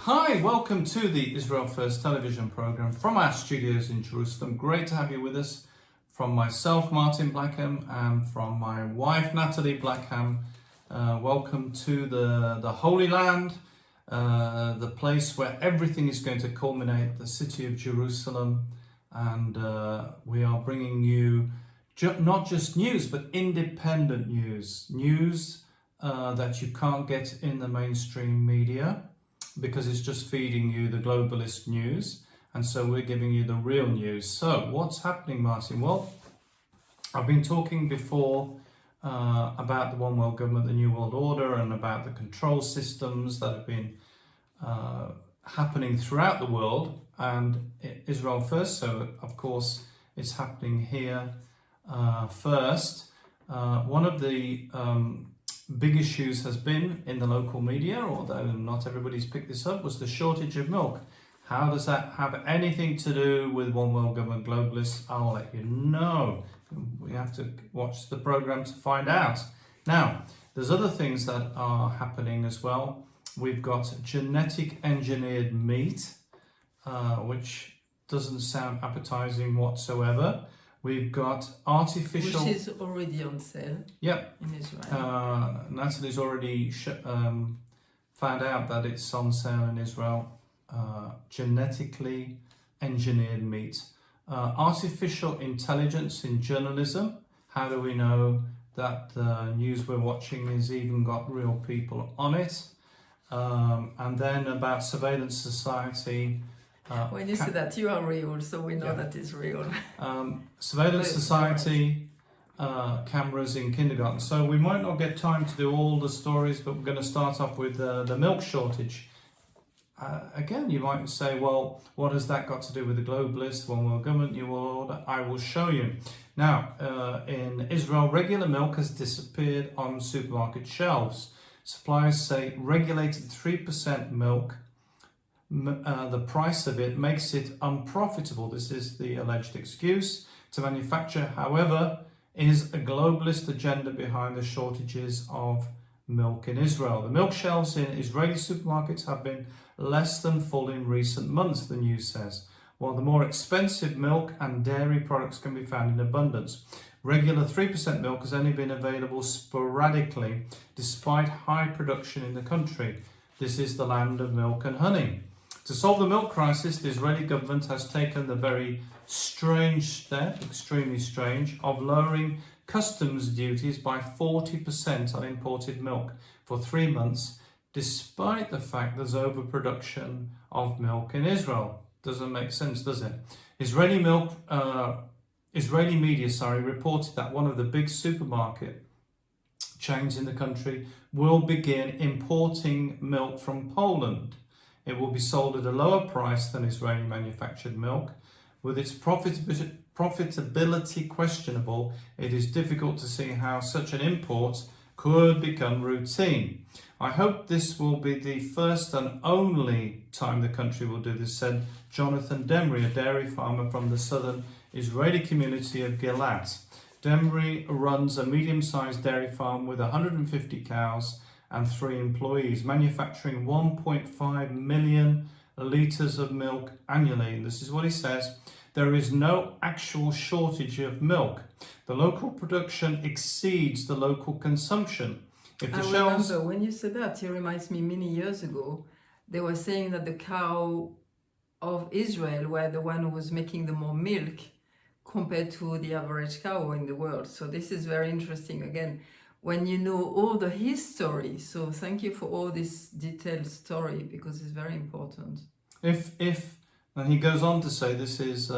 Hi, welcome to the Israel First television program from our studios in Jerusalem. Great to have you with us. From myself, Martin Blackham, and from my wife, Nathalie Blackham. Welcome to the Holy Land, the place where everything is going to culminate, the city of Jerusalem. And we are bringing you not just news, but independent news. News that you can't get in the mainstream media, because it's just feeding you the globalist news, and so we're giving you the real news. So what's happening, Martin? Well, I've been talking before about the One World Government, the New World Order, and about the control systems that have been happening throughout the world, and Israel first, so of course it's happening here first. One of the big issues has been in the local media, although not everybody's picked this up, was the shortage of milk. How does that have anything to do with One World Government globalists? I'll let you know. We have to watch the program to find out. Now, there's other things that are happening as well. We've got genetic engineered meat, which doesn't sound appetizing whatsoever. We've got artificial... Which is already on sale. Yep. In Israel. Natalie's already found out that it's on sale in Israel. Genetically engineered meat. Artificial intelligence in journalism. How do we know that the news we're watching has even got real people on it? And then about surveillance society. When you say that, you are real, so we know that it's real. Surveillance society, cameras in kindergarten. So we might not get time to do all the stories, but we're going to start off with the milk shortage. Again, you might say, well, what has that got to do with the globalists, One World Government, New World Order? I will show you. Now, in Israel, regular milk has disappeared on supermarket shelves. Suppliers say regulated 3% milk, the price of it makes it unprofitable. This is the alleged excuse to manufacture. However, is a globalist agenda behind the shortages of milk in Israel. The milk shelves in Israeli supermarkets have been less than full in recent months, the news says, while the more expensive milk and dairy products can be found in abundance. Regular 3% milk has only been available sporadically, despite high production in the country. This is the land of milk and honey. To solve the milk crisis, the Israeli government has taken the very strange step, extremely strange, of lowering customs duties by 40% on imported milk for 3 months, despite the fact there's overproduction of milk in Israel. Doesn't make sense, does it? Israeli media reported that one of the big supermarket chains in the country will begin importing milk from Poland. It will be sold at a lower price than Israeli manufactured milk. With its profitability questionable, it is difficult to see how such an import could become routine. I hope this will be the first and only time the country will do this, said Jonathan Demry, a dairy farmer from the southern Israeli community of Gilat. Demry runs a medium-sized dairy farm with 150 cows and 3 employees, manufacturing 1.5 million litres of milk annually. And this is what he says: there is no actual shortage of milk. The local production exceeds the local consumption. If the shelves... remember, when you said that, it reminds me many years ago, they were saying that the cow of Israel were the one who was making the more milk compared to the average cow in the world. So this is very interesting again, when you know all the history. So thank you for all this detailed story, because it's very important. And he goes on to say, this is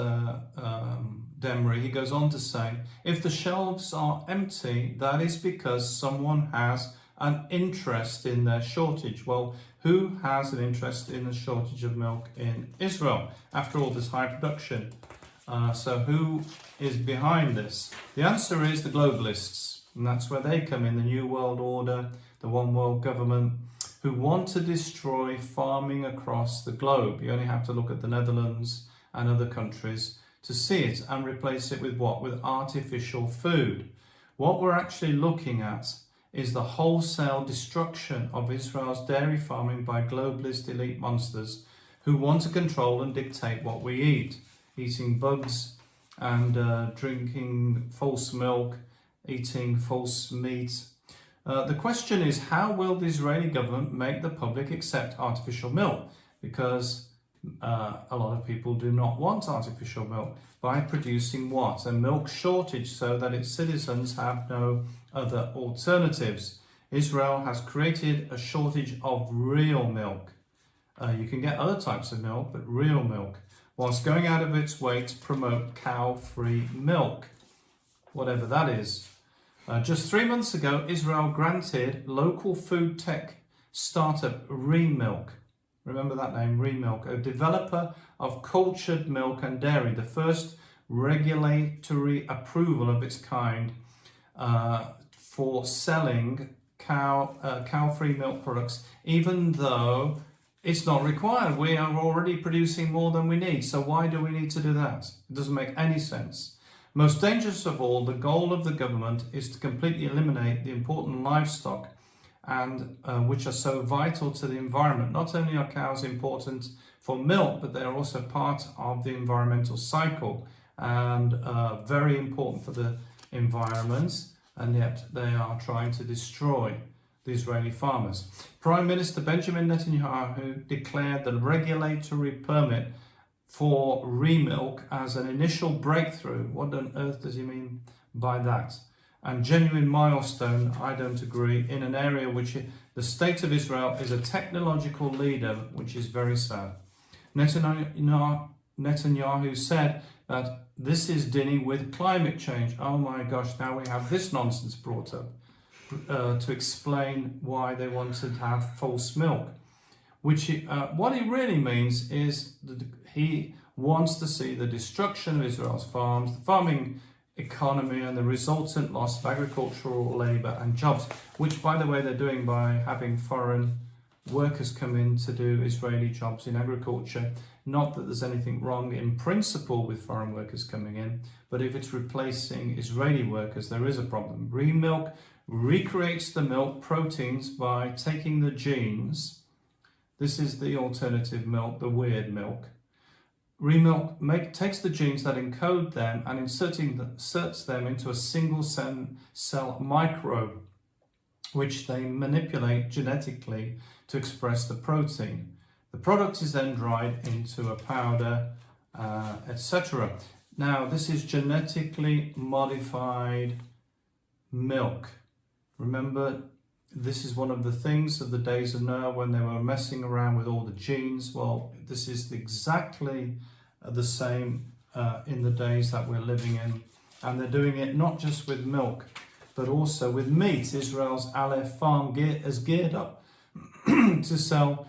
Demry, he goes on to say, if the shelves are empty, that is because someone has an interest in their shortage. Well, who has an interest in the shortage of milk in Israel? After all, this high production. So who is behind this? The answer is the globalists. And that's where they come in, the New World Order, the One World Government, who want to destroy farming across the globe. You only have to look at the Netherlands and other countries to see it, and replace it with what? With artificial food. What we're actually looking at is the wholesale destruction of Israel's dairy farming by globalist elite monsters who want to control and dictate what we eat, eating bugs and drinking false milk, eating false meat. The question is, how will the Israeli government make the public accept artificial milk? Because a lot of people do not want artificial milk. By producing what? A milk shortage so that its citizens have no other alternatives. Israel has created a shortage of real milk. You can get other types of milk, but real milk, whilst going out of its way to promote cow-free milk, whatever that is. Just 3 months ago, Israel granted local food tech startup Remilk, remember that name, Remilk, a developer of cultured milk and dairy, the first regulatory approval of its kind for selling cow-free milk products, even though it's not required. We are already producing more than we need, so why do we need to do that? It doesn't make any sense. Most dangerous of all, the goal of the government is to completely eliminate the important livestock and which are so vital to the environment. Not only are cows important for milk, but they are also part of the environmental cycle and very important for the environment, and yet they are trying to destroy the Israeli farmers. Prime Minister Benjamin Netanyahu declared the regulatory permit for Remilk as an initial breakthrough. What on earth does he mean by that? And genuine milestone, I don't agree, in an area which the state of Israel is a technological leader, which is very sad. Netanyahu said that this is dealing with climate change. Oh my gosh, now we have this nonsense brought up to explain why they wanted to have false milk. What he really means is that he wants to see the destruction of Israel's farms, the farming economy, and the resultant loss of agricultural labour and jobs, which, by the way, they're doing by having foreign workers come in to do Israeli jobs in agriculture. Not that there's anything wrong in principle with foreign workers coming in, but if it's replacing Israeli workers, there is a problem. Remilk recreates the milk proteins by taking the genes. This is the alternative milk, the weird milk. Remilk takes the genes that encode them and inserts them into a single cell microbe, which they manipulate genetically to express the protein. The product is then dried into a powder, etc. Now, this is genetically modified milk. Remember, this is one of the things of the days of Noah when they were messing around with all the genes. Well, this is exactly the same in the days that we're living in. And they're doing it not just with milk, but also with meat. Israel's Aleph farm has geared up to sell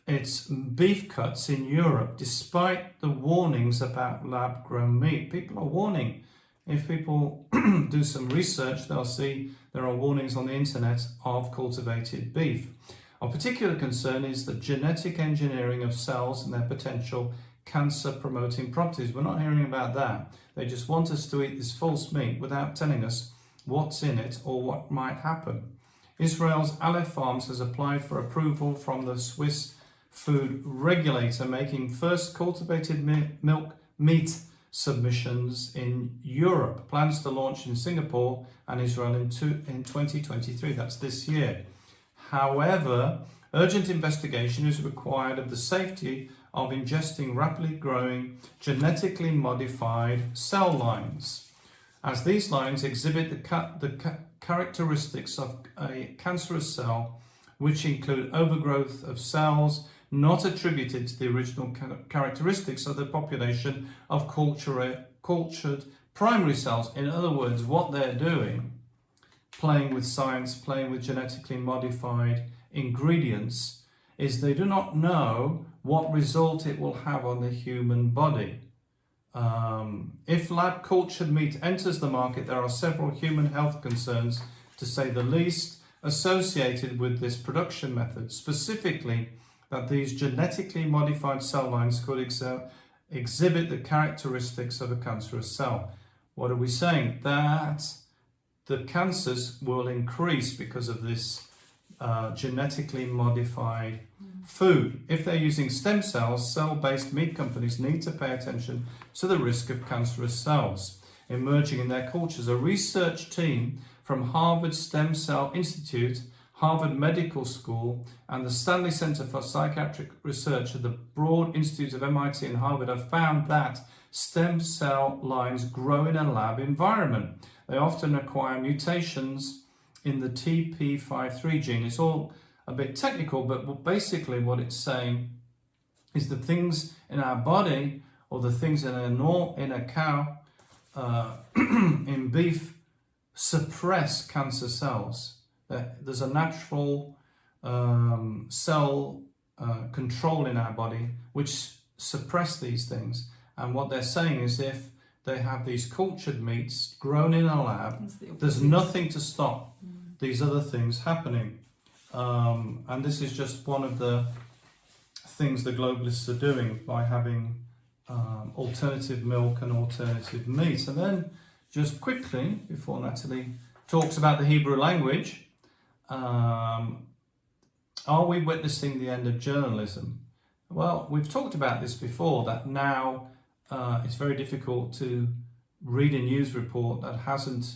its beef cuts in Europe, despite the warnings about lab-grown meat. People are warning. If people do some research, they'll see there are warnings on the internet of cultivated beef. Of particular concern is the genetic engineering of cells and their potential cancer-promoting properties. We're not hearing about that. They just want us to eat this false meat without telling us what's in it or what might happen. Israel's Aleph Farms has applied for approval from the Swiss food regulator, making first cultivated meat submissions in Europe. Plans to launch in Singapore and Israel in 2023. That's this year. However, urgent investigation is required of the safety of ingesting rapidly growing genetically modified cell lines, as these lines exhibit the characteristics of a cancerous cell, which include overgrowth of cells not attributed to the original characteristics of the population of cultured primary cells. In other words, what they're doing, playing with science, playing with genetically modified ingredients, is they do not know what result it will have on the human body. If lab cultured meat enters the market, there are several human health concerns, to say the least, associated with this production method, specifically that these genetically modified cell lines could exhibit the characteristics of a cancerous cell. What are we saying? That the cancers will increase because of this genetically modified food. If they're using stem cells, cell-based meat companies need to pay attention to the risk of cancerous cells emerging in their cultures. A research team from Harvard Stem Cell Institute, Harvard Medical School, and the Stanley Center for Psychiatric Research at the Broad Institute of MIT and Harvard have found that stem cell lines grow in a lab environment. They often acquire mutations in the TP53 gene. It's all a bit technical, but basically what it's saying is the things in our body, or the things in a cow, in beef, suppress cancer cells. There's a natural cell control in our body which suppress these things. And what they're saying is, if they have these cultured meats grown in a lab, there's nothing to stop these other things happening. And this is just one of the things the globalists are doing by having alternative milk and alternative meat. And then just quickly, before Nathalie talks about the Hebrew language, are we witnessing the end of journalism? Well, we've talked about this before, that now it's very difficult to read a news report that hasn't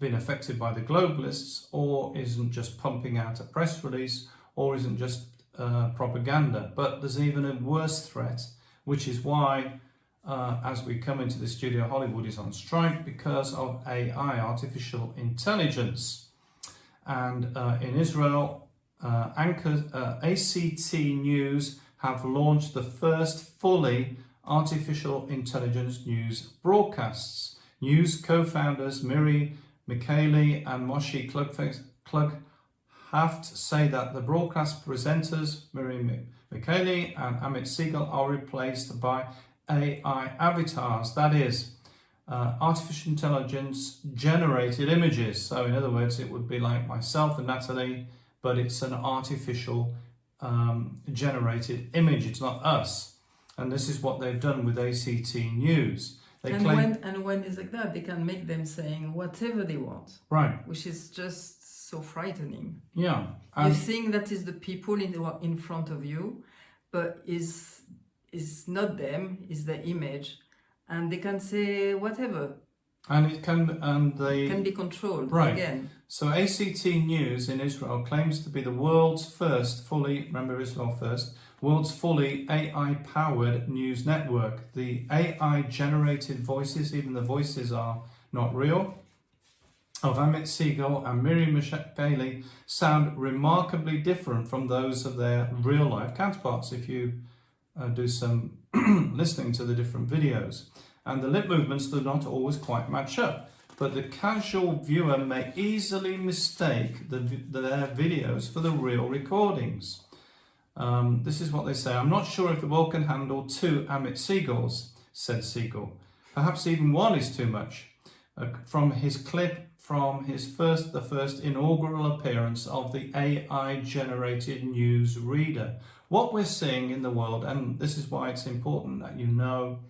been affected by the globalists, or isn't just pumping out a press release, or isn't just propaganda. But there's even a worse threat, which is why as we come into the studio, Hollywood is on strike because of AI, artificial intelligence. And in Israel, ACT News have launched the first fully artificial intelligence news broadcasts. News co-founders Miri Mikhaili and Moshe Klughaft say that the broadcast presenters Miri Mikhaili and Amit Siegel are replaced by AI avatars, that is, artificial intelligence generated images. So in other words, it would be like myself and Nathalie, but it's an artificial generated image. It's not us. And this is what they've done with ACT News. When it's like that, they can make them saying whatever they want. Right. Which is just so frightening. Yeah. You think that is the people in front of you, but is not them, is the image. And they can say whatever. And it can, they can be controlled again. So ACT News in Israel claims to be the world's first fully, remember Israel first, world's fully AI-powered news network. The AI-generated voices, even the voices are not real, of Amit Siegel and Miri Mikhaili sound remarkably different from those of their real-life counterparts if you do some listening to the different videos. And the lip movements do not always quite match up, but the casual viewer may easily mistake their videos for the real recordings. This is what they say. I'm not sure if the world can handle 2 Amit Siegels, said Siegel. Perhaps even 1 is too much. From his clip from the first inaugural appearance of the AI-generated news reader. What we're seeing in the world, and this is why it's important that you know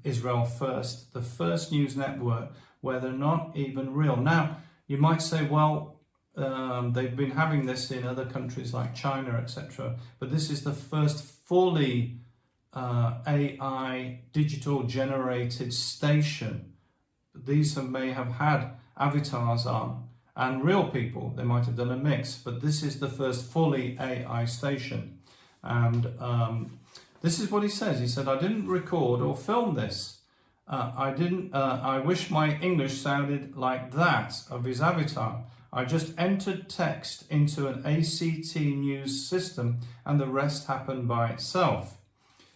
Israel First, the first news network where they're not even real. Now, you might say, well, they've been having this in other countries like China, etc. But this is the first fully AI digital generated station. These may have had avatars on and real people. They might have done a mix, but this is the first fully AI station. And this is what he says. He said, I didn't record or film this. I wish my English sounded like that of his avatar. I just entered text into an ACT News system and the rest happened by itself.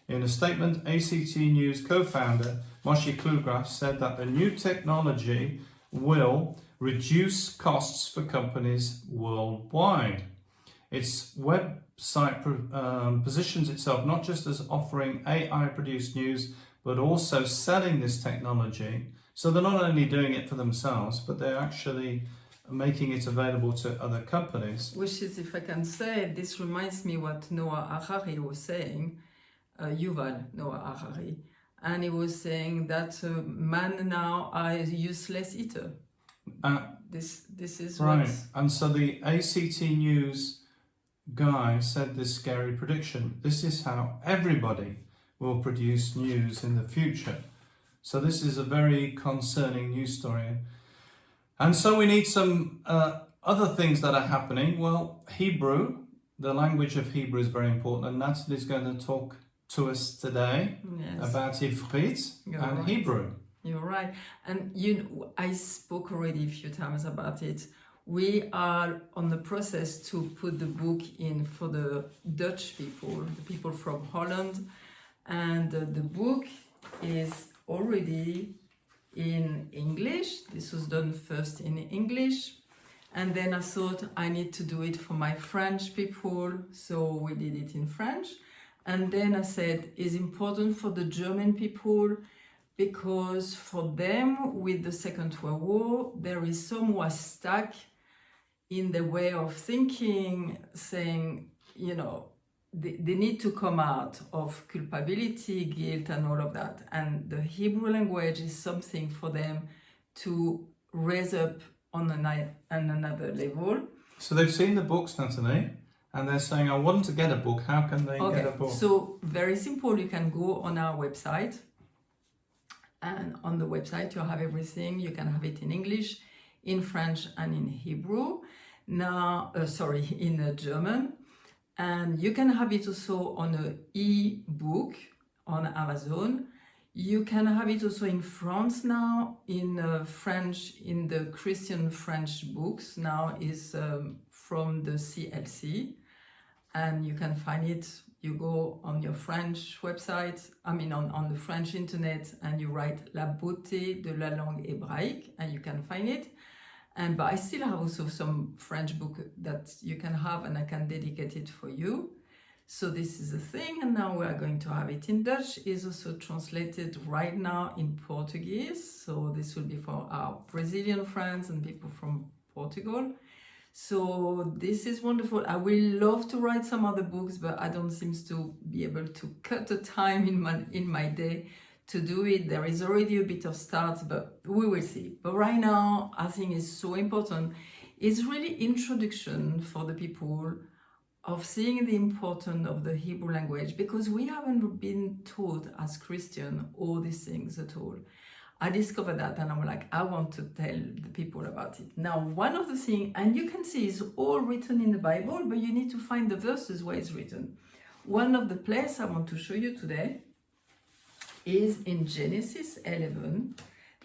In a statement, ACT News co-founder Moshe Klughaft said that the new technology will reduce costs for companies worldwide. Its website positions itself not just as offering AI-produced news, but also selling this technology. So they're not only doing it for themselves, but they're actually making it available to other companies. Which is, if I can say, this reminds me what Noah Harari was saying, Yuval Noah Harari, and he was saying that man now are a useless eater. This is Right. what. And so the ACT News guy said this scary prediction. This is how everybody will produce news in the future. So this is a very concerning news story. And so we need some other things that are happening. Well, Hebrew, the language of Hebrew is very important. And Natalie's going to talk to us today about Ivrit and right. Hebrew. You're right. And I spoke already a few times about it. We are on the process to put the book in for the Dutch people, the people from Holland. And the book is already in English. This was done first in English. And then I thought I need to do it for my French people. So we did it in French. And then I said, it's important for the German people because for them, with the Second World War, there is some who are stuck in the way of thinking, saying, they need to come out of culpability, guilt, and all of that. And the Hebrew language is something for them to raise up on another level. So they've seen the books, Nathalie, and they're saying, I want to get a book. How can they get a book? So very simple. You can go on our website. And on the website, you have everything. You can have it in English, in French, and in Hebrew. In German. And you can have it also on an e-book on Amazon. You can have it also in France now, in French, in the Christian French books now is from the CLC. And you can find it, you go on your French website, on the French internet, and you write La beauté de la langue hébraïque, and you can find it. But I still have also some French book that you can have, and I can dedicate it for you. So this is a thing, and now we are going to have it in Dutch. It's also translated right now in Portuguese. So this will be for our Brazilian friends and people from Portugal. So this is wonderful. I will love to write some other books, but I don't seem to be able to cut the time in my day to do it. There is already a bit of start, but we will see. But right now, I think it's so important. It's really introduction for the people of seeing the importance of the Hebrew language, because we haven't been taught as Christian all these things at all. I discovered that, and I'm like, I want to tell the people about it. Now, one of the things, and you can see, is all written in the Bible, but you need to find the verses where it's written. One of the places I want to show you today is in Genesis 11.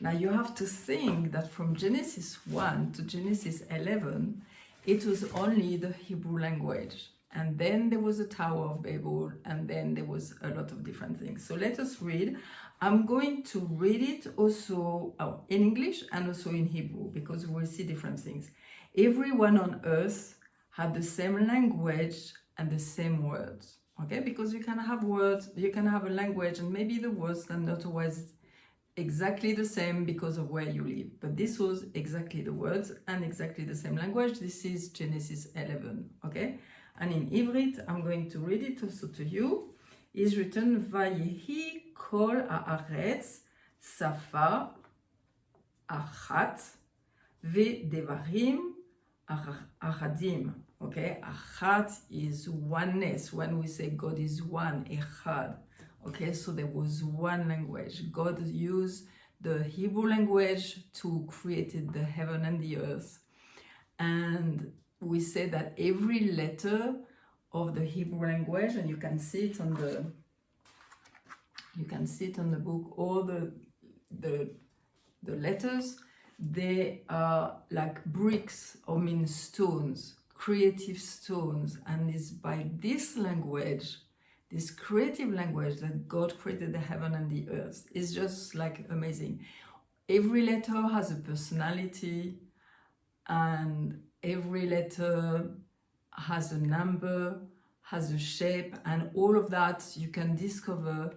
Now you have to think that from Genesis 1 to Genesis 11, it was only the Hebrew language. And then there was a Tower of Babel, and then there was a lot of different things. So let us read. I'm going to read it also in English and also in Hebrew, because we will see different things. Everyone on earth had the same language and the same words. Okay, because you can have words, you can have a language, and maybe the words are not always exactly the same because of where you live. But this was exactly the words and exactly the same language. This is Genesis 11, okay? And in Ivrit, I'm going to read it also to you. Is written, Vayehi kol haaretz safa achat ve'devarim achadim. Okay, achat is oneness. When we say God is one, echad. Okay, so there was one language. God used the Hebrew language to create the heaven and the earth. And we say that every letter of the Hebrew language, and you can see it on the book, all the letters, they are like bricks, or mean stones, creative stones. And it's by this language, this creative language, that God created the heaven and the earth. It's just like amazing. Every letter has a personality, and every letter has a number, has a shape, and all of that, you can discover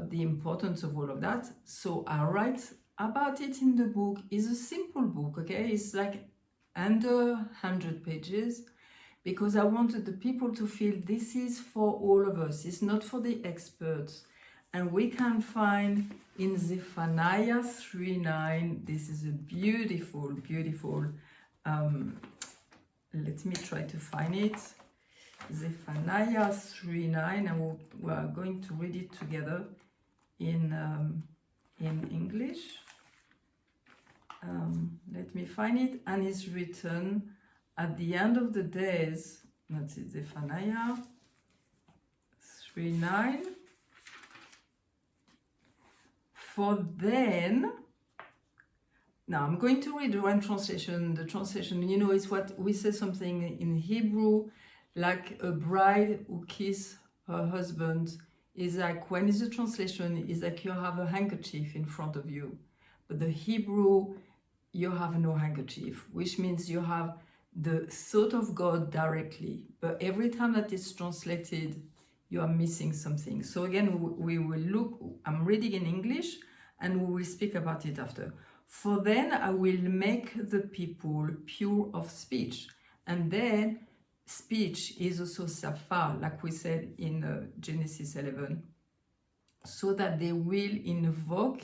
the importance of all of that. So I write about it in the book. It's a simple book, okay? It's like under 100 pages, because I wanted the people to feel this is for all of us. It's not for the experts. And we can find in Zephaniah 3:9, this is a beautiful, beautiful, let me try to find it. Zephaniah 3:9, and we are going to read it together in English. Let me find it, and it's written, at the end of the days, that's it, Zephaniah 3:9. For then, now I'm going to read one translation. The translation, you know, is what we say something in Hebrew, like a bride who kisses her husband, is like, when is the translation, is like you have a handkerchief in front of you. But the Hebrew, you have no handkerchief, which means you have the thought of God directly. But every time that it's translated, you are missing something. So again, we will look, I'm reading in English, and we will speak about it after. For then I will make the people pure of speech. And then speech is also safa, like we said in Genesis 11. So that they will invoke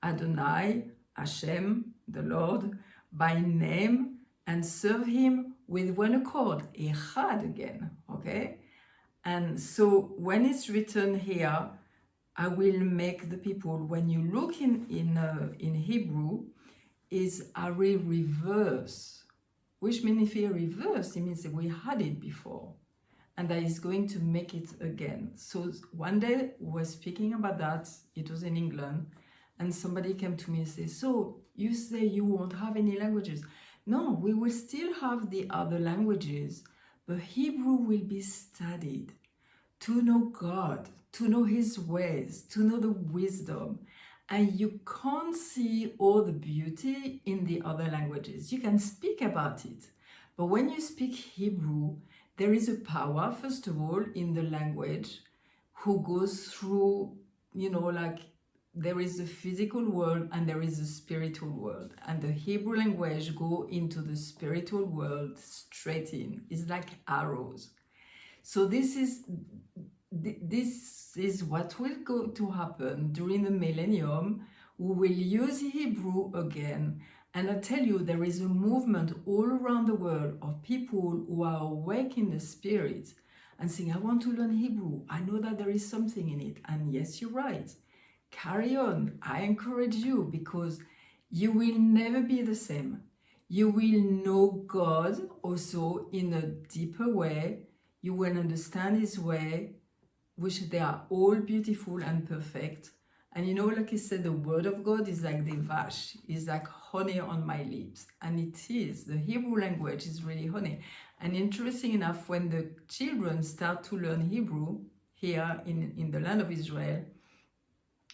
Adonai, Hashem, the Lord, by name, and serve him with one accord, echad again, okay? And so when it's written here, I will make the people, when you look in Hebrew, is a reverse, which means if you reverse, it means that we had it before, and that is going to make it again. So one day we were speaking about that, it was in England, and somebody came to me and said, so you say you won't have any languages. No, we will still have the other languages, but Hebrew will be studied to know God, to know his ways, to know the wisdom. And you can't see all the beauty in the other languages. You can speak about it. But when you speak Hebrew, there is a power, first of all, in the language, who goes through, you know, like there is a physical world and there is a spiritual world. And the Hebrew language go into the spiritual world straight in. It's like arrows. So this is what will go to happen during the millennium. We will use Hebrew again. And I tell you, there is a movement all around the world of people who are awake in the spirit and saying, I want to learn Hebrew. I know that there is something in it. And yes, you're right. Carry on. I encourage you, because you will never be the same. You will know God also in a deeper way. You will understand his way, which they are all beautiful and perfect. And you know, like I said, the word of God is like devash, is like honey on my lips. And it is. The Hebrew language is really honey. And interesting enough, when the children start to learn Hebrew here in the land of Israel,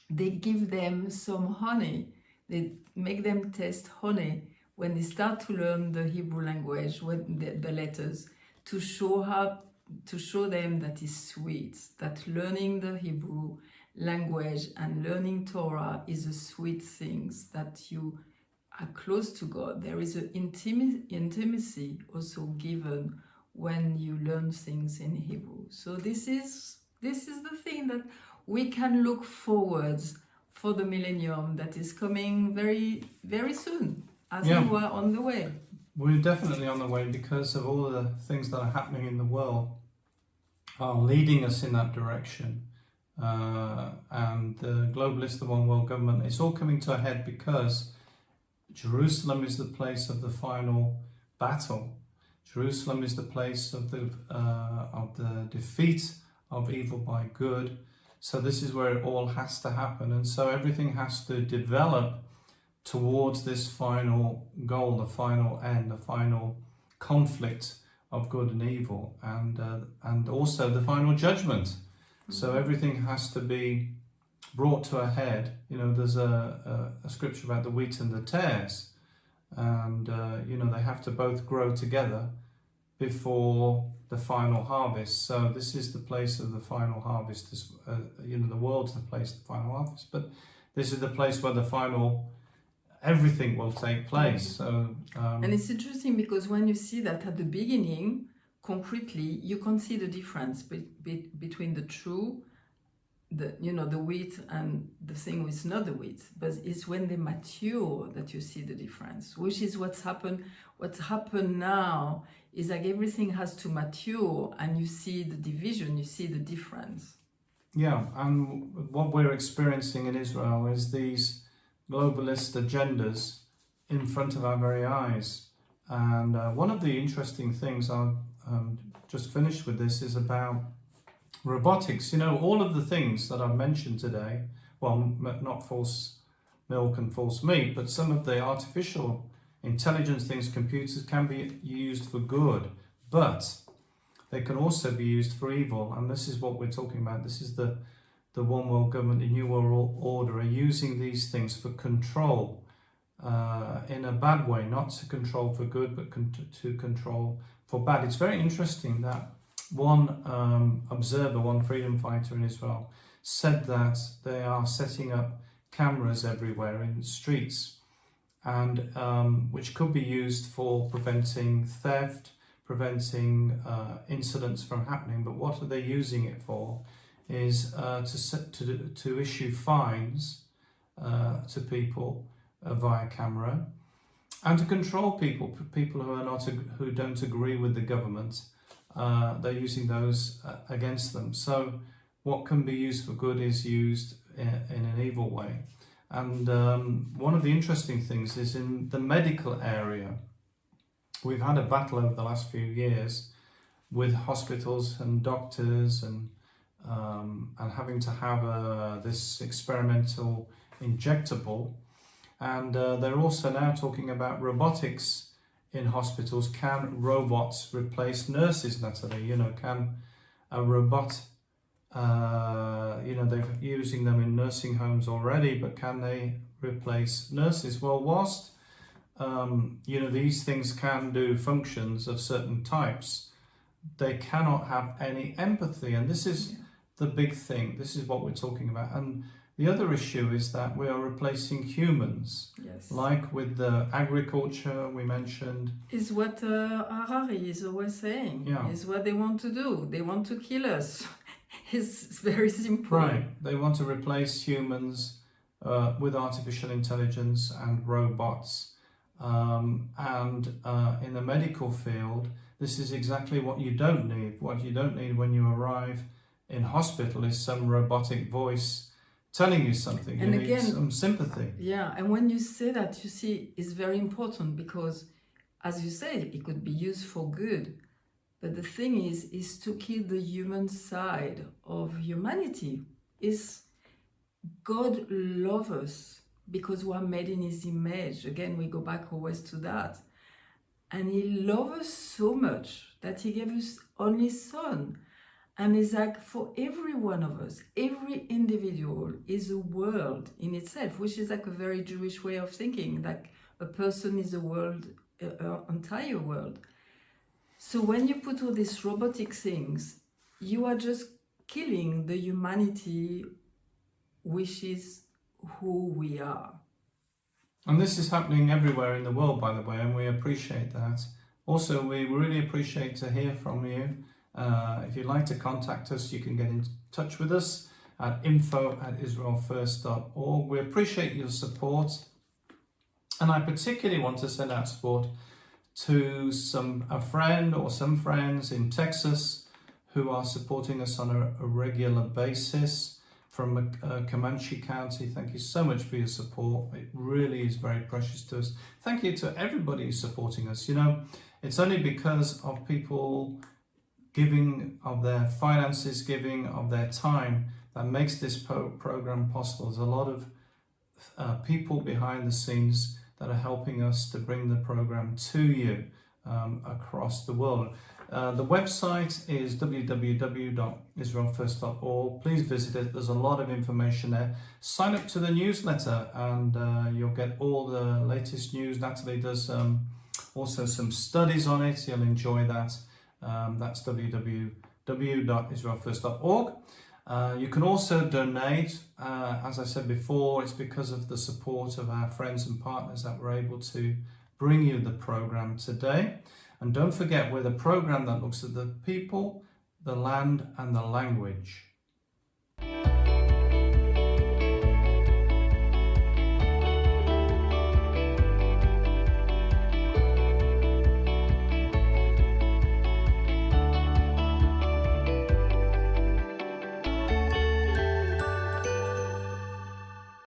they give them some honey. They make them taste honey when they start to learn the Hebrew language, when the letters, to show them that it's sweet, that learning the Hebrew language and learning Torah is a sweet thing, that you are close to God. There is an intimacy also given when you learn things in Hebrew. So this is the thing that we can look forward for the millennium that is coming very, very soon, as we are on the way. We're definitely on the way, because of all the things that are happening in the world are leading us in that direction. And the globalist, the one world government, it's all coming to a head because Jerusalem is the place of the final battle. Jerusalem is the place of the defeat of evil by good. So this is where it all has to happen. And so everything has to develop towards this final goal, the final end, the final conflict of good and evil, and also the final judgment. Mm-hmm. So everything has to be brought to a head. You know, there's a scripture about the wheat and the tares, and you know, they have to both grow together before the final harvest. So this is the place of the final harvest. You know, the world's the place of the final harvest, but this is the place where the final everything will take place. So and it's interesting because when you see that at the beginning, concretely, you can see the difference between the true the wheat and the thing is not the wheat, but it's when they mature that you see the difference, which is what's happened now is like everything has to mature and you see the division, you see the difference. Yeah, and what we're experiencing in Israel is these globalist agendas in front of our very eyes. And one of the interesting things I've just finished with this is about robotics. All of the things that I've mentioned today, well, not false milk and false meat, but some of the artificial intelligence things, computers, can be used for good, but they can also be used for evil. And this is what we're talking about. This is the one world government, the new world order, are using these things for control in a bad way, not to control for good, but to control for bad. It's very interesting that one observer, one freedom fighter in Israel, said that they are setting up cameras everywhere in the streets, and which could be used for preventing theft, preventing incidents from happening. But what are they using it for? Is to issue fines to people via camera, and to control people who don't agree with the government. They're using those against them. So what can be used for good is used in an evil way. And one of the interesting things is in the medical area. We've had a battle over the last few years with hospitals and doctors and having to have this experimental injectable. And they're also now talking about robotics in hospitals. Can robots replace nurses, Nathalie? Can a robot, they're using them in nursing homes already, but can they replace nurses? Well, whilst, these things can do functions of certain types, they cannot have any empathy. And this is the big thing. This is what we're talking about. And the other issue is that we are replacing humans, like with the agriculture we mentioned. Is what Harari is always saying. Yeah. Is what they want to do. They want to kill us. It's very simple. Right. They want to replace humans with artificial intelligence and robots. And in the medical field, this is exactly what you don't need. What you don't need when you arrive in hospital is some robotic voice telling you something. You need some sympathy. Yeah, and when you say that, you see, it's very important because, as you say, it could be used for good. But the thing is to kill the human side of humanity. Is God loves us because we are made in His image. Again, we go back always to that. And He loves us so much that He gave us only Son. And it's like for every one of us, every individual is a world in itself, which is like a very Jewish way of thinking, like a person is a world, an entire world. So when you put all these robotic things, you are just killing the humanity, which is who we are. And this is happening everywhere in the world, by the way, and we appreciate that. Also, we really appreciate to hear from you. If you'd like to contact us, you can get in touch with us at info@israelfirst.org. We appreciate your support, and I particularly want to send out support to a friend or some friends in Texas who are supporting us on a regular basis from Comanche County. Thank you so much for your support. It really is very precious to us. Thank you to everybody who's supporting us. It's only because of people giving of their finances, giving of their time, that makes this program possible. There's a lot of people behind the scenes that are helping us to bring the program to you across the world. The website is www.israelfirst.org. Please visit it. There's a lot of information there. Sign up to the newsletter and you'll get all the latest news. Nathalie does also some studies on it. You'll enjoy that. That's www.israelfirst.org. You can also donate. As I said before, it's because of the support of our friends and partners that we're able to bring you the program today. And don't forget, we're the program that looks at the people, the land, and the language.